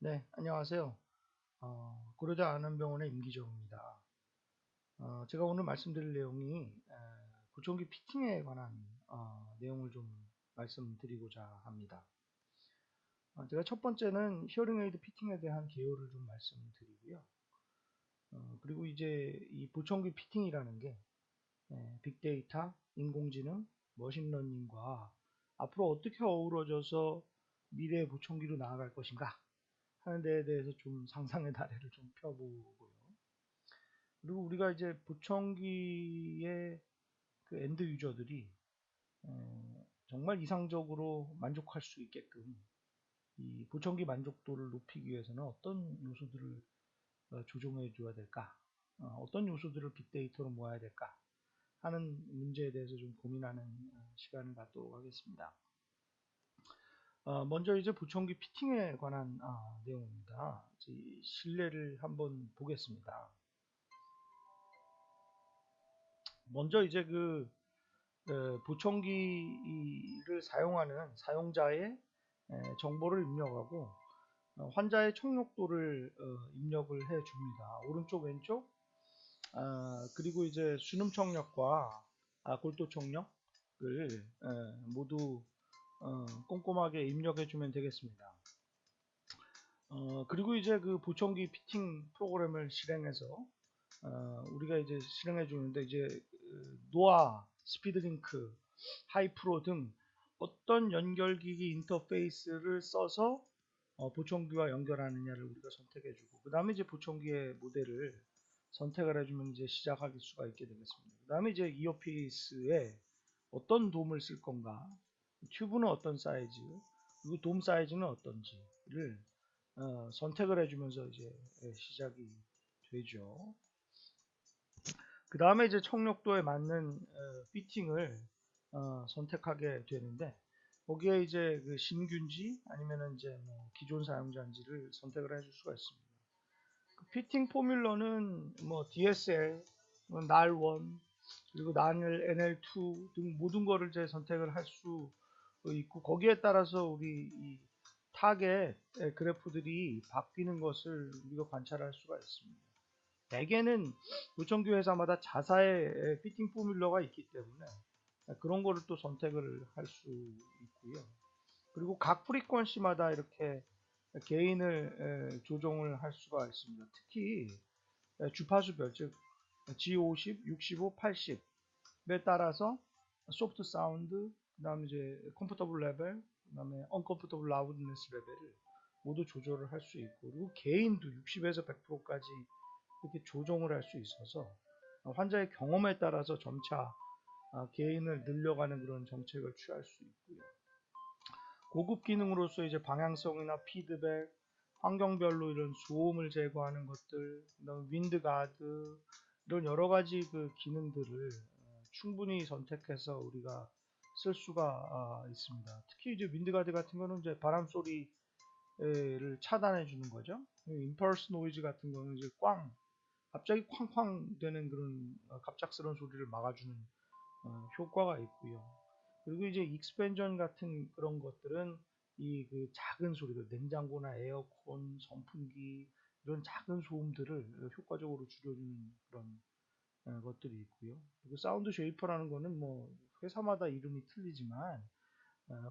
네, 안녕하세요. 고려대 아는병원의 임기정입니다. 제가 오늘 말씀드릴 내용이 보청기 피팅에 관한 내용을 좀 말씀드리고자 합니다. 제가 첫 번째는 히어링 에이드 피팅에 대한 개요를 좀 말씀드리고요. 그리고 이제 이 보청기 피팅이라는 게 빅데이터, 인공지능, 머신러닝과 앞으로 어떻게 어우러져서 미래의 보청기로 나아갈 것인가 하는 데에 대해서 좀 상상의 나래를 좀 펴보고요. 그리고 우리가 이제 보청기의 그 엔드 유저들이 정말 이상적으로 만족할 수 있게끔 이 보청기 만족도를 높이기 위해서는 어떤 요소들을 조정해 줘야 될까? 어떤 요소들을 빅데이터로 모아야 될까? 하는 문제에 대해서 좀 고민하는 시간을 갖도록 하겠습니다. 먼저 이제 보청기 피팅에 관한 내용입니다. 실내를 한번 보겠습니다. 먼저 이제 보청기를 사용하는 사용자의 정보를 입력하고 환자의 청력도를 입력을 해 줍니다. 오른쪽 왼쪽 그리고 이제 순음 청력과 골도 청력을 모두 꼼꼼하게 입력해 주면 되겠습니다. 그리고 이제 그 보청기 피팅 프로그램을 실행해서 우리가 이제 실행해 주는데 이제 노아, 스피드링크, 하이프로 등 어떤 연결기기 인터페이스를 써서 보청기와 연결하느냐를 우리가 선택해 주고 그 다음에 이제 보청기의 모델을 선택을 해주면 이제 시작할 수가 있게 되겠습니다. 그 다음에 이제 이어피스에 어떤 돔을 쓸 건가, 튜브는 어떤 사이즈, 그리고 돔 사이즈는 어떤지를 선택을 해주면서 이제 시작이 되죠. 그 다음에 이제 청력도에 맞는 피팅을 선택하게 되는데 거기에 이제 그 신규인지 아니면은 이제 뭐 기존 사용자인지를 선택을 해줄 수가 있습니다. 그 피팅 포뮬러는 뭐 DSL, NAL1 그리고 NAL, NL2 등 모든 거를 이제 선택을 할 수 있고 거기에 따라서 우리 이 타겟 그래프들이 바뀌는 것을 우리가 관찰할 수가 있습니다. 대개는 요청기 회사마다 자사의 피팅 포뮬러가 있기 때문에 그런 거를 또 선택을 할 수 있고요. 그리고 각 프리퀀시마다 이렇게 개인을 조정을 할 수가 있습니다. 특히 주파수별 즉 G50, 65, 80에 따라서 소프트 사운드, 그다음에 이제 컴포터블 레벨, 그다음에 언컴포터블 라우드네스 레벨을 모두 조절을 할 수 있고 그리고 개인도 60에서 100%까지 이렇게 조정을 할 수 있어서 환자의 경험에 따라서 점차 개인을 늘려가는 그런 정책을 취할 수 있고요. 고급 기능으로서 이제 방향성이나 피드백, 환경별로 이런 소음을 제거하는 것들, 그다음에 윈드 가드 이런 여러 가지 그 기능들을 충분히 선택해서 우리가 쓸 수가 있습니다. 특히 이제 윈드 가드 같은 거는 이제 바람 소리를 차단해 주는 거죠. 임펄스 노이즈 같은 거는 이제 갑자기 쾅쾅 되는 그런 갑작스러운 소리를 막아주는 효과가 있고요. 그리고 이제 익스펜전 같은 그런 것들은 이 그 작은 소리들, 냉장고나 에어컨, 선풍기 이런 작은 소음들을 효과적으로 줄여주는 그런 것들이 있고요. 그리고 사운드 쉐이퍼라는 거는 뭐 회사마다 이름이 틀리지만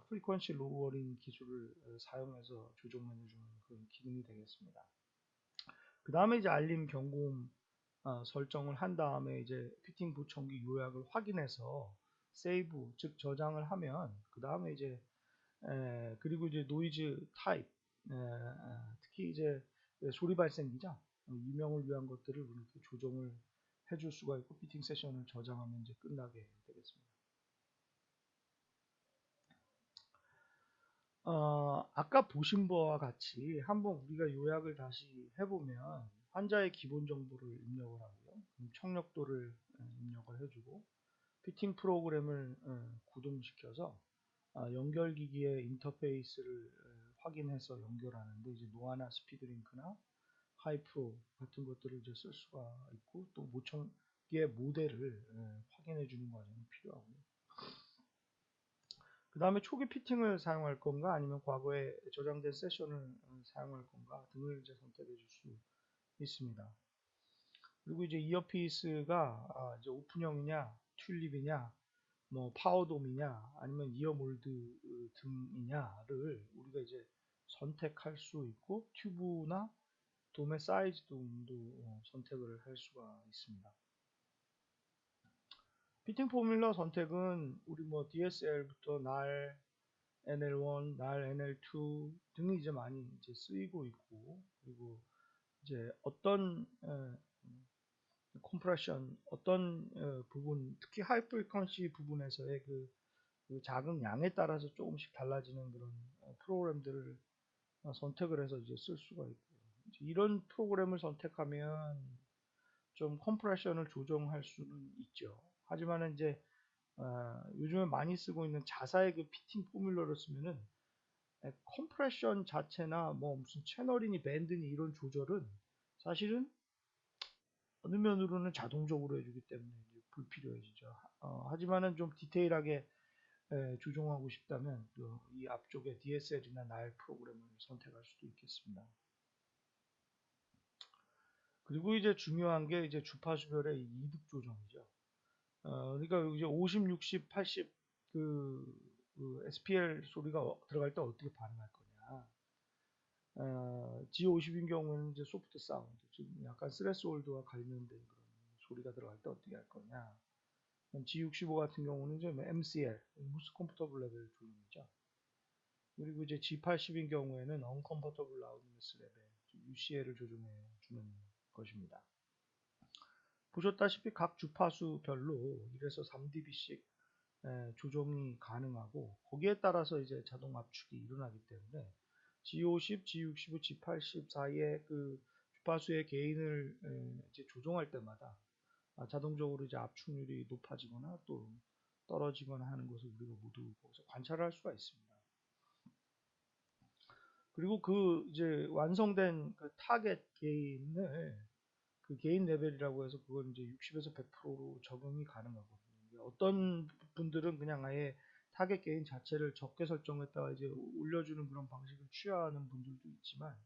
프리퀀시 로우어링 기술을 사용해서 조정해주는 그런 기능이 되겠습니다. 그 다음에 이제 알림 경고음 설정을 한 다음에 이제 피팅 보청기 요약을 확인해서 세이브 즉 저장을 하면 그 다음에 이제 그리고 이제 노이즈 타입 특히 이제 소리 발생기죠 이명을 위한 것들을 이렇게 조정을 해줄 수가 있고 피팅 세션을 저장하면 이제 끝나게 되겠습니다. 아까 보신 바와 같이 한번 우리가 요약을 다시 해보면 환자의 기본 정보를 입력을 하고요. 청력도를 입력을 해주고 피팅 프로그램을 구동시켜서 연결기기의 인터페이스를 확인해서 연결하는데 이제 노아나 스피드링크나 하이프로 같은 것들을 이제 쓸 수가 있고 또 모청기의 모델을 확인해 주는 과정이 필요하고요. 그 다음에 초기 피팅을 사용할 건가 아니면 과거에 저장된 세션을 사용할 건가 등을 이제 선택해 줄 수 있습니다. 그리고 이제 이어피스가 이제 오픈형이냐, 튤립이냐, 뭐 파워돔이냐, 아니면 이어몰드 등이냐를 우리가 이제 선택할 수 있고 튜브나 돔의 사이즈 등도 선택을 할 수가 있습니다. 피팅 포뮬러 선택은 우리 뭐 DSL부터 날, NL1, 날 NL2 등이 이제 많이 이제 쓰이고 있고, 그리고 이제 어떤 컴프레션, 어떤 부분, 특히 하이 프리퀀시 부분에서의 그 자극 양에 따라서 조금씩 달라지는 그런 프로그램들을 선택을 해서 이제 쓸 수가 있고요. 이런 프로그램을 선택하면 좀 컴프레션을 조정할 수는 있죠. 하지만 이제 요즘에 많이 쓰고 있는 자사의 그 피팅 포뮬러를 쓰면은 컴프레션 자체나 뭐 무슨 채널이니 밴드니 이런 조절은 사실은 어느 면으로는 자동적으로 해주기 때문에 불필요해지죠. 하지만은 좀 디테일하게 조정하고 싶다면 이 앞쪽에 DSL이나 날 프로그램을 선택할 수도 있겠습니다. 그리고 이제 중요한 게 이제 주파수별의 이득 조정이죠. 그러니까 이제 50, 60, 80 그 SPL 소리가 들어갈 때 어떻게 반응할 거냐. G50인 경우는 이제 소프트 사운드, 지금 약간 스레스홀드와 관련된 그런 소리가 들어갈 때 어떻게 할 거냐. G65 같은 경우는 이제 MCL, 무스 컴포터블 레벨 조정이죠. 그리고 이제 G80인 경우에는 Uncomfortable Loudness 레벨, UCL을 조정해 주는 것입니다. 보셨다시피 각 주파수별로 1에서 3dB씩 조정이 가능하고 거기에 따라서 이제 자동 압축이 일어나기 때문에 G50, G65, G80 사이의 그 주파수의 게인을 이제 조정할 때마다 자동적으로 이제 압축률이 높아지거나 또 떨어지거나 하는 것을 우리가 모두 거기서 관찰할 수가 있습니다. 그리고 그 이제 완성된 그 타겟 게인을 그 게인 레벨이라고 해서 그걸 이제 60에서 100%로 적용이 가능하거든요. 어떤 분들은 그냥 아예 타겟 게인 자체를 적게 설정했다가 이제 올려주는 그런 방식을 취하는 분들도 있지만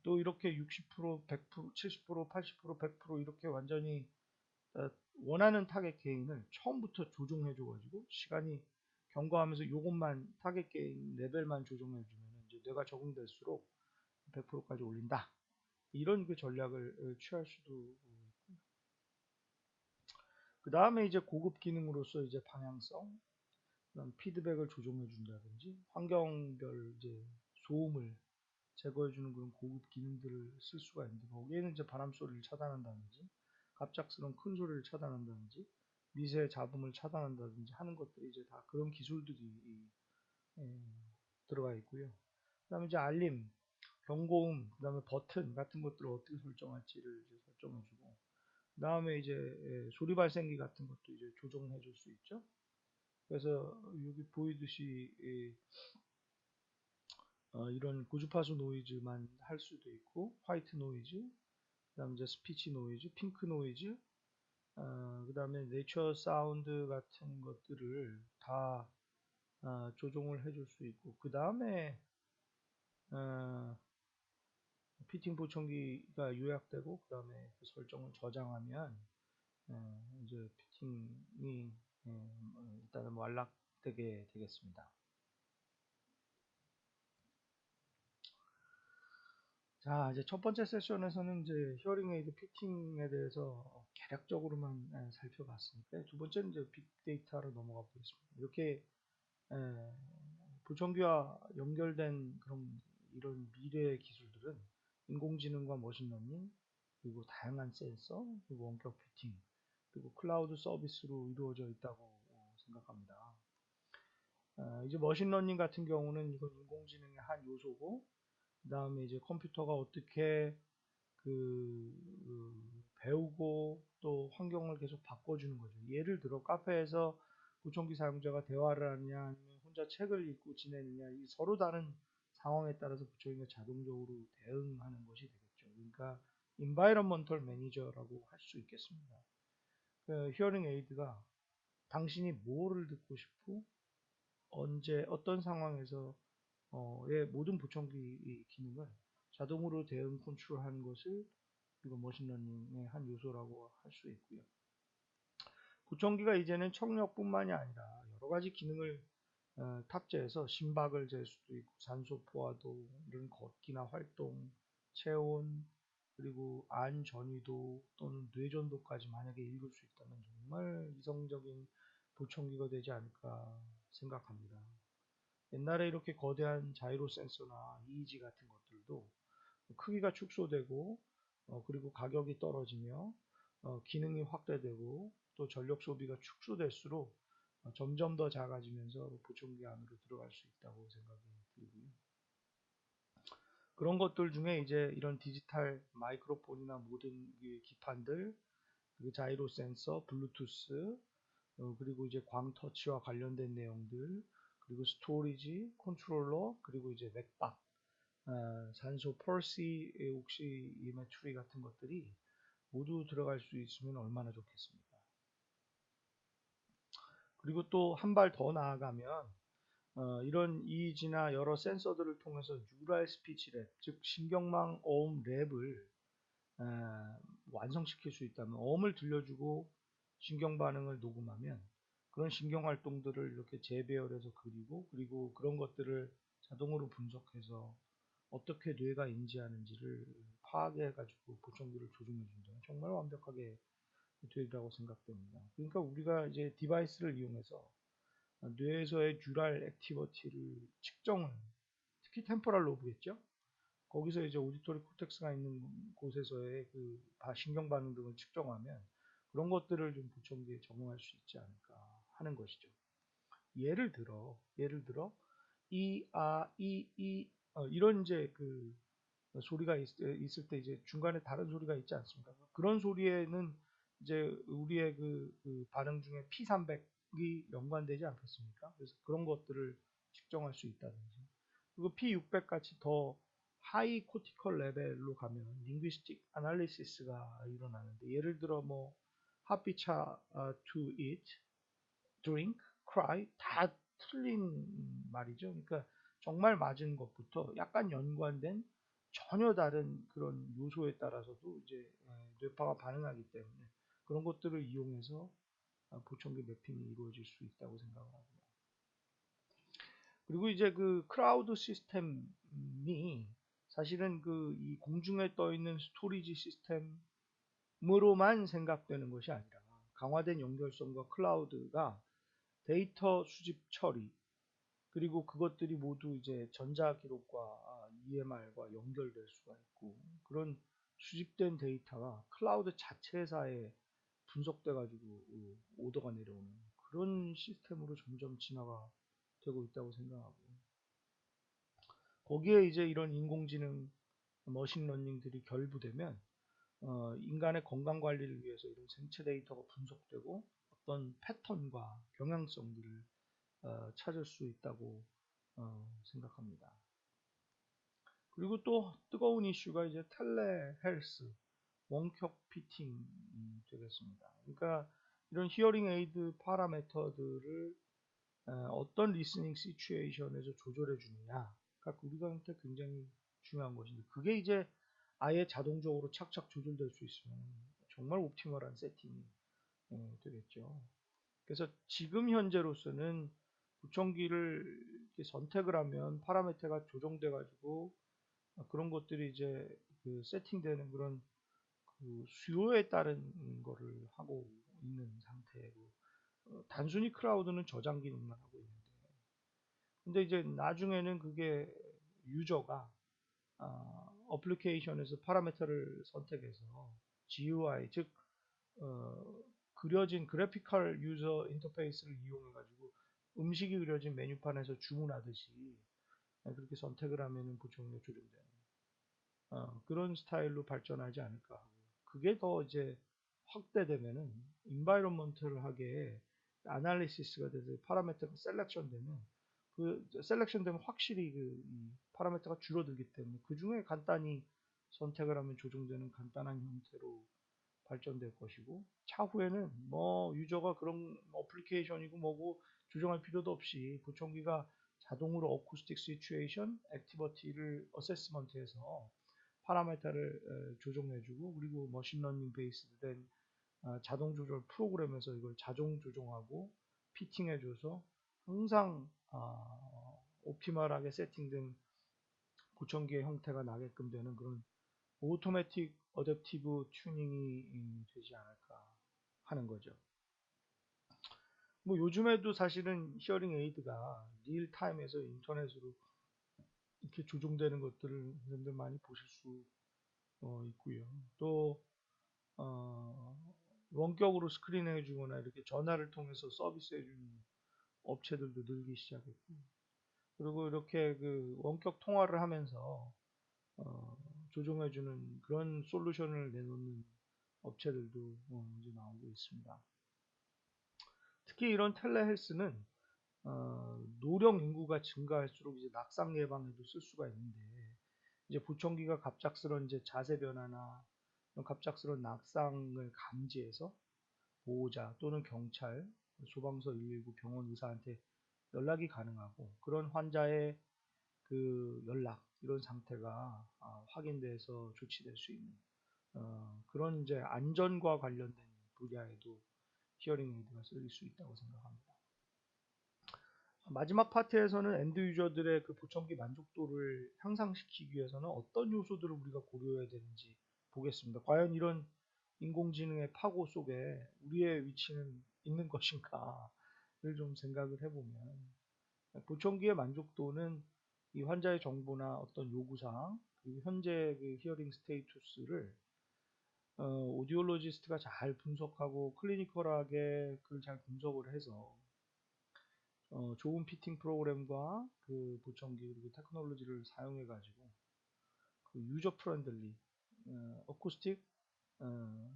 또 이렇게 60%, 100%, 70%, 80%, 100% 이렇게 완전히 원하는 타겟 게인을 처음부터 조정해줘가지고 시간이 경과하면서 요것만 타겟 게인 레벨만 조정해주면 이제 뇌가 적응될수록 100%까지 올린다. 이런 그 전략을 취할 수도 있고. 그 다음에 이제 고급 기능으로서 이제 방향성, 그다음 피드백을 조정해 준다든지 환경별 이제 소음을 제거해 주는 그런 고급 기능들을 쓸 수가 있는데 거기에는 이제 바람 소리를 차단한다든지 갑작스러운 큰 소리를 차단한다든지 미세 잡음을 차단한다든지 하는 것들이 이제 다 그런 기술들이 들어가 있고요. 그다음에 이제 알림, 경고음, 그다음에 버튼 같은 것들을 어떻게 설정할지를 이제 설정해주고, 그다음에 이제 소리 발생기 같은 것도 이제 조정해 줄 수 있죠. 그래서 여기 보이듯이 이런 고주파수 노이즈만 할 수도 있고, 화이트 노이즈, 그다음에 이제 스피치 노이즈, 핑크 노이즈, 그다음에 내처 사운드 같은 것들을 다 조정을 해줄 수 있고, 그 다음에 피팅 보청기가 요약되고 그 다음에 그 설정을 저장하면 이제 피팅이 일단은 완락되게 되겠습니다. 자, 이제 첫 번째 세션에서는 이제 히어링 에이드 피팅에 대해서 개략적으로만 살펴봤으니까 두 번째는 이제 빅데이터로 넘어가 보겠습니다. 이렇게 보청기와 연결된 그런 이런 미래의 기술들은 인공지능과 머신러닝, 그리고 다양한 센서, 그리고 원격 피팅, 그리고 클라우드 서비스로 이루어져 있다고 생각합니다. 이제 머신러닝 같은 경우는 이건 인공지능의 한 요소고, 그 다음에 이제 컴퓨터가 어떻게 배우고 또 환경을 계속 바꿔주는 거죠. 예를 들어 카페에서 보청기 사용자가 대화를 하느냐 아니면 혼자 책을 읽고 지내느냐 이 서로 다른 상황에 따라서 보청기가 자동적으로 대응하는 것이 되겠죠. 그러니까 environmental manager라고 할 수 있겠습니다. 그 히어링 에이드가 당신이 뭐를 듣고 싶고 언제 어떤 상황에서 의 모든 보청기 기능을 자동으로 대응 컨트롤하는 것을 이거 머신러닝의 한 요소라고 할 수 있고요. 보청기가 이제는 청력뿐만이 아니라 여러 가지 기능을 탑재해서 심박을 잴 수도 있고 산소 포화도, 이런 걷기나 활동, 체온, 그리고 안 전이도 또는 뇌전도까지 만약에 읽을 수 있다면 정말 이성적인 보청기가 되지 않을까 생각합니다. 옛날에 이렇게 거대한 자이로 센서나 EEG 같은 것들도 크기가 축소되고 그리고 가격이 떨어지며 기능이 확대되고 또 전력 소비가 축소될수록 점점 더 작아지면서 보청기 안으로 들어갈 수 있다고 생각이 들고요. 그런 것들 중에 이제 이런 디지털 마이크로폰이나 모든 기판들, 그리고 자이로 센서, 블루투스, 그리고 이제 광터치와 관련된 내용들, 그리고 스토리지, 컨트롤러, 그리고 이제 맥박, 산소 펄시 옥시메트리 같은 것들이 모두 들어갈 수 있으면 얼마나 좋겠습니까? 그리고 또 한 발 더 나아가면 이런 EEG나 여러 센서들을 통해서 뉴럴 스피치 랩, 즉 신경망 어음 랩을 완성시킬 수 있다면, 어음을 들려주고 신경 반응을 녹음하면 그런 신경 활동들을 이렇게 재배열해서 그리고 그런 것들을 자동으로 분석해서 어떻게 뇌가 인지하는지를 파악해 가지고 보청기를 조종해 준다면 정말 완벽하게 되리라고 생각됩니다. 그러니까 우리가 이제 디바이스를 이용해서 뇌에서의 뉴럴 액티비티를 측정을, 특히 템포럴 로브겠죠. 거기서 이제 오디토리 코텍스가 있는 곳에서의 그 신경 반응 등을 측정하면 그런 것들을 좀 보청기에 적용할 수 있지 않을까 하는 것이죠. 예를 들어 이런 이제 그 소리가 있을 때 이제 중간에 다른 소리가 있지 않습니까? 그런 소리에는 이제 우리의 그 반응 중에 P300이 연관되지 않겠습니까? 그래서 그런 것들을 측정할 수 있다든지, 그리고 P600 같이 더 하이 코티컬 레벨로 가면 링귀스틱 아날리시스가 일어나는데, 예를 들어 뭐 하피차 to eat, drink, cry 다 틀린 말이죠. 그러니까 정말 맞은 것부터 약간 연관된 전혀 다른 그런 요소에 따라서도 이제 뇌파가 반응하기 때문에 그런 것들을 이용해서 보청기 매핑이 이루어질 수 있다고 생각합니다. 그리고 이제 그 크라우드 시스템이 사실은 그 이 공중에 떠 있는 스토리지 시스템으로만 생각되는 것이 아니라 강화된 연결성과 클라우드가 데이터 수집 처리, 그리고 그것들이 모두 이제 전자기록과 EMR과 연결될 수가 있고, 그런 수집된 데이터가 클라우드 자체사에 분석돼 가지고 오더가 내려오는 그런 시스템으로 점점 진화가 되고 있다고 생각하고요. 거기에 이제 이런 인공지능, 머신러닝들이 결부되면 인간의 건강 관리를 위해서 이런 생체 데이터가 분석되고 어떤 패턴과 경향성들을 찾을 수 있다고 생각합니다. 그리고 또 뜨거운 이슈가 이제 텔레헬스, 원격 피팅이 되겠습니다. 그러니까 이런 히어링 에이드 파라메터들을 어떤 리스닝 시츄에이션에서 조절해 주느냐가 우리한테 굉장히 중요한 것인데, 그게 이제 아예 자동적으로 착착 조절될 수 있으면 정말 옵티멀한 세팅이 되겠죠. 그래서 지금 현재로서는 보청기를 선택을 하면 파라미터가 조정돼 가지고 그런 것들이 이제 그 세팅되는 그런 그 수요에 따른 거를 하고 있는 상태고, 단순히 클라우드는 저장 기능만 하고 있는데, 근데 이제 나중에는 그게 유저가 어플리케이션에서 파라미터를 선택해서 GUI, 즉 그려진 그래피컬 유저 인터페이스를 이용해 가지고 음식이 그려진 메뉴판에서 주문하듯이 그렇게 선택을 하면은 보청기가 조정되는 그런 스타일로 발전하지 않을까 하고, 그게 더 이제 확대되면은 인바이런먼트를 하게 아날리시스가 돼서 파라미터가 셀렉션 되면, 그 셀렉션 되면 확실히 그 파라미터가 줄어들기 때문에 그 중에 간단히 선택을 하면 조정되는 간단한 형태로 발전될 것이고, 차후에는 뭐 유저가 그런 어플리케이션이고 뭐고 조정할 필요도 없이 보청기가 자동으로 어쿠스틱 시츄에이션 액티비티를 어세스먼트해서 파라메타를 조정해주고, 그리고 머신러닝 베이스된 자동 조절 프로그램에서 이걸 자동 조정하고 피팅해줘서 항상 옵티멀하게 세팅된 보청기의 형태가 나게끔 되는 그런 오토매틱 어댑티브 튜닝이 되지 않을까 하는 거죠. 뭐 요즘에도 사실은 히어링 에이드가 리얼 타임에서 인터넷으로 이렇게 조종되는 것들을 여러분들 많이 보실 수 있고요. 또 원격으로 스크린해 주거나 이렇게 전화를 통해서 서비스해 주는 업체들도 늘기 시작했고, 그리고 이렇게 그 원격 통화를 하면서 조종해 주는 그런 솔루션을 내놓는 업체들도 이제 나오고 있습니다. 특히 이런 텔레헬스는 노령 인구가 증가할수록 이제 낙상 예방에도 쓸 수가 있는데, 이제 보청기가 갑작스러운 이제 자세 변화나 갑작스러운 낙상을 감지해서 보호자 또는 경찰, 소방서 119, 병원 의사한테 연락이 가능하고, 그런 환자의 그 연락 이런 상태가 확인돼서 조치될 수 있는 그런 이제 안전과 관련된 분야에도 히어링 에이드가 쓰일 수 있다고 생각합니다. 마지막 파트에서는 엔드 유저들의 그 보청기 만족도를 향상시키기 위해서는 어떤 요소들을 우리가 고려해야 되는지 보겠습니다. 과연 이런 인공지능의 파고 속에 우리의 위치는 있는 것인가를 좀 생각을 해보면, 보청기의 만족도는 이 환자의 정보나 어떤 요구사항, 그리고 현재 그 히어링 스테이투스를 오디올로지스트가 잘 분석하고 클리니컬하게 그걸 잘 분석을 해서 좋은 피팅 프로그램과 그 보청기 그리고 테크놀로지를 사용해 가지고 그 유저 프렌들리 어쿠스틱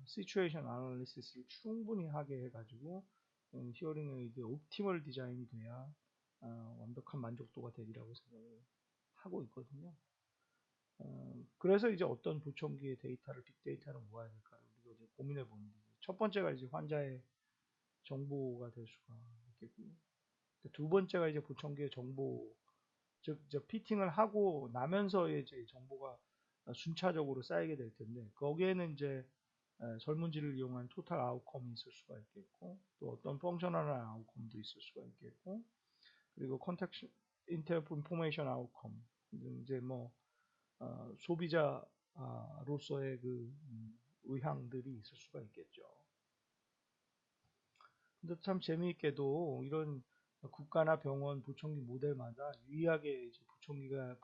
시츄에이션 아날리시스를 충분히 하게 해 가지고 히어링 에이드의 옵티멀 디자인이 돼야 완벽한 만족도가 되리라고 생각을 하고 있거든요. 그래서 이제 어떤 보청기의 데이터를 빅데이터로 모아야 될까를 우리가 이제 고민해 보는데, 첫 번째가 이제 환자의 정보가 될 수가 있겠고요. 두 번째가 이제 보청기의 정보, 즉 이제 피팅을 하고 나면서 이제 정보가 순차적으로 쌓이게 될 텐데, 거기에는 이제 설문지를 이용한 토탈 아웃컴이 있을 수가 있겠고, 또 어떤 펑셔널한 아웃컴도 있을 수가 있겠고, 그리고 컨텍스 인포메이션 아웃컴, 이제 뭐 소비자로서의 그 의향들이 있을 수가 있겠죠. 근데 참 재미있게도 이런 국가나 병원 보청기 모델마다 유의하게 이제 보청기가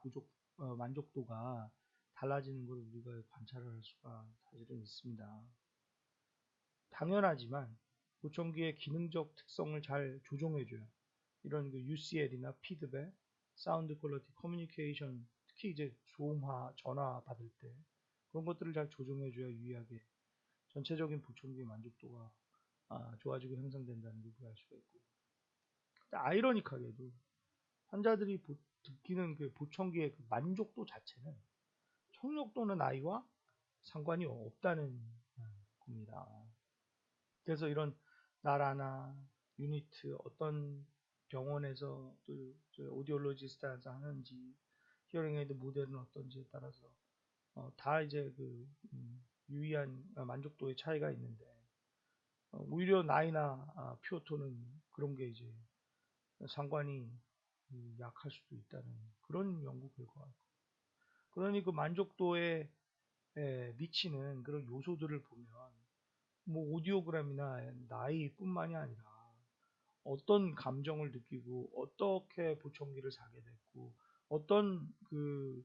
만족도가 달라지는 걸 우리가 관찰을 할 수가 사실은 있습니다. 당연하지만 보청기의 기능적 특성을 잘 조정해줘야 이런 그 UCL이나 피드백, 사운드 퀄리티, 커뮤니케이션, 특히 이제 소음화, 전화 받을 때 그런 것들을 잘 조정해줘야 유의하게 전체적인 보청기의 만족도가 좋아지고 향상된다는 걸 우리가 알 수가 있고, 아이러니하게도 환자들이 느끼는 그 보청기의 그 만족도 자체는 청력 또는 나이와 상관이 없다는 겁니다. 그래서 이런 나라나 유니트 어떤 병원에서 또 오디올로지스트에서 하는지 히어링 에이드 모델은 어떤지에 따라서 다 이제 그 유의한 만족도의 차이가 있는데, 오히려 나이나 피오토는 그런 게 이제 상관이 약할 수도 있다는 그런 연구 결과가 있고, 그러니 그 만족도에 미치는 그런 요소들을 보면 뭐 오디오그램이나 나이뿐만이 아니라 어떤 감정을 느끼고 어떻게 보청기를 사게 됐고 어떤 그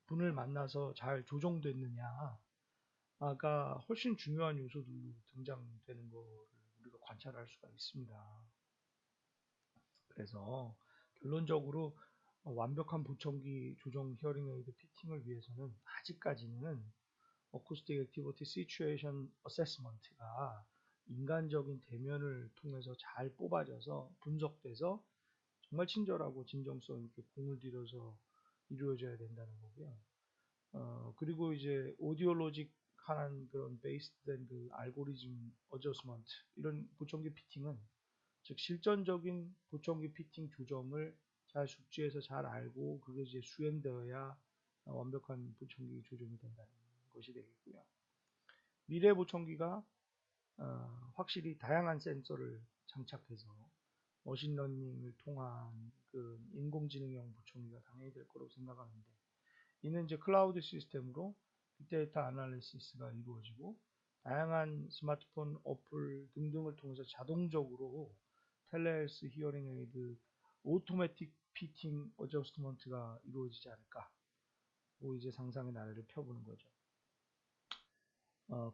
분을 만나서 잘 조정됐느냐가 훨씬 중요한 요소들로 등장되는 거를 우리가 관찰할 수가 있습니다. 그래서 결론적으로 완벽한 보청기 조정 히어링 에이드 피팅을 위해서는 아직까지는 어쿠스틱 액티비티 시츄에이션 어세스먼트가 인간적인 대면을 통해서 잘 뽑아져서 분석돼서 정말 친절하고 진정성 있게 공을 들여서 이루어져야 된다는 거고요. 그리고 이제 오디올로직 하는 그런 베이스된 그 알고리즘 어저스먼트 이런 보청기 피팅은 즉 실전적인 보청기 피팅 조정을 잘 숙지해서 잘 알고 그게 이제 수행되어야 완벽한 보청기 조정이 된다는 것이 되겠고요. 미래 보청기가 확실히 다양한 센서를 장착해서 머신러닝을 통한 그 인공지능형 보청기가 당연히 될 거라고 생각하는데 이는 이제 클라우드 시스템으로 빅데이터 아날리시스가 이루어지고 다양한 스마트폰 어플 등등을 통해서 자동적으로 텔레헬스 히어링 에이드 오토매틱 피팅 어저스트먼트가 이루어지지 않을까 뭐 이제 상상의 나래를 펴보는 거죠.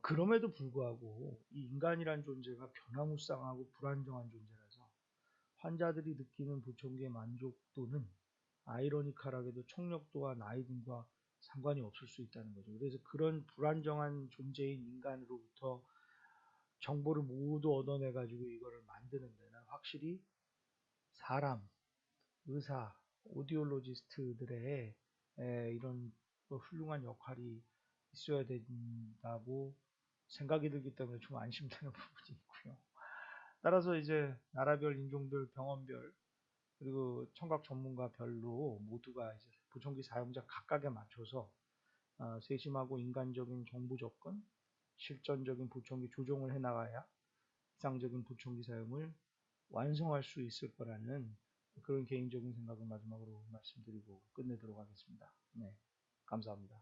그럼에도 불구하고 이 인간이란 존재가 변화무쌍하고 불안정한 존재라서 환자들이 느끼는 보청기의 만족도는 아이러니컬하게도 청력도와 나이 등과 상관이 없을 수 있다는 거죠. 그래서 그런 불안정한 존재인 인간으로부터 정보를 모두 얻어내 가지고 이거를 만드는 데는 확실히 사람, 의사, 오디올로지스트들의 이런 훌륭한 역할이 있어야 된다고 생각이 들기 때문에 좀 안심되는 부분이 있고요. 따라서 이제 나라별, 인종별, 병원별 그리고 청각 전문가별로 모두가 이제 보청기 사용자 각각에 맞춰서 세심하고 인간적인 정보 접근, 실전적인 보청기 조정을 해나가야 이상적인 보청기 사용을 완성할 수 있을 거라는 그런 개인적인 생각을 마지막으로 말씀드리고 끝내도록 하겠습니다. 네, 감사합니다.